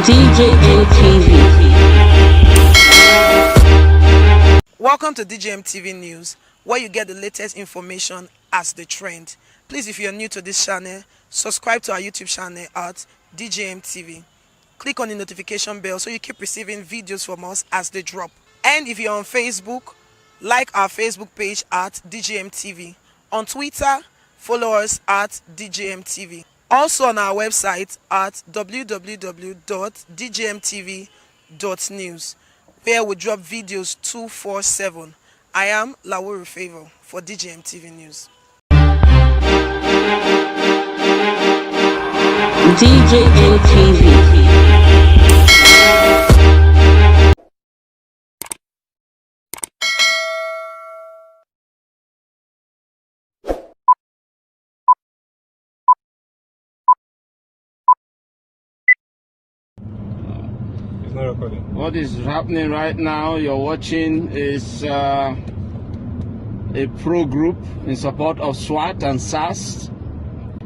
DJM TV. Welcome to DJM TV News, where you get the latest information as the trend. Please, if you are new to this channel, subscribe to our YouTube channel at DJM TV. Click on the notification bell so you keep receiving videos from us as they drop. And if you're on Facebook, like our Facebook page at DJM TV. On Twitter, follow us at DJM TV. Also on our website at www.djmtv.news, where we drop videos 247. I am Lawuru Favor for DJM TV News. DJM TV. What is happening right now, you're watching, is a pro group in support of SWAT and SARS.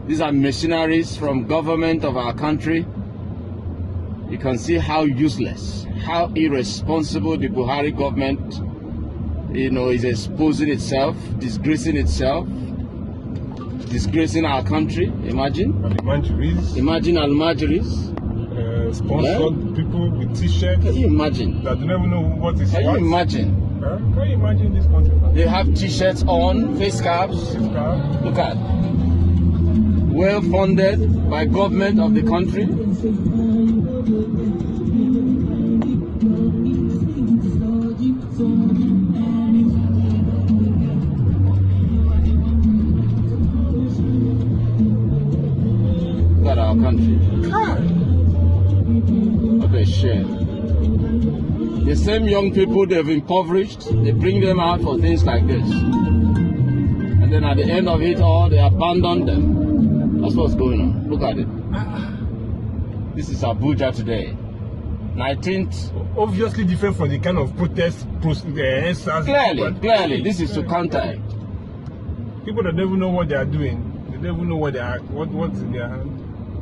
These are mercenaries from government of our country. You can see how useless, how irresponsible the Buhari government, is exposing itself, disgracing our country. Imagine Almajiris. Sponsored people with t-shirts. Can you imagine? That don't even know what is Can what. you imagine? Can you imagine this country? They have t-shirts on, face caps. Look at. Well funded by government of the country. Look at our country. Share. The same young people they've impoverished, they bring them out for things like this. And then at the end of it all, they abandon them. That's what's going on. Look at it. This is Abuja today. 19th. Obviously different from the kind of protest Clearly, this is to counter it. People that don't even know what they are doing. They don't even know what they are, what's in their hand.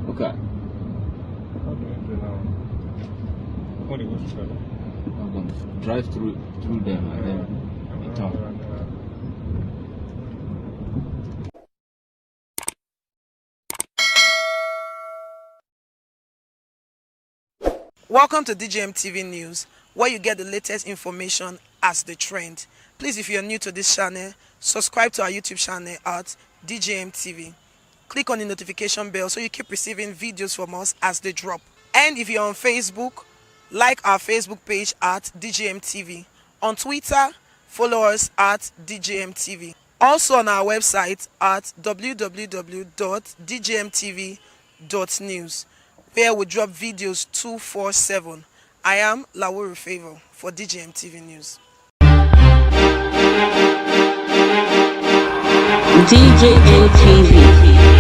Okay. I'm going to drive through them and then return. Welcome to DJM TV News, where you get the latest information as the trend. Please, if you are new to this channel, subscribe to our YouTube channel at DJM TV. Click on the notification bell so you keep receiving videos from us as they drop. And if you're on Facebook, like our Facebook page at DJM TV. On Twitter, follow us at DJM TV. Also on our website at www.djmtv.news, where we drop videos 247. I am Lawuru Favor for DJM TV News. DJM TV.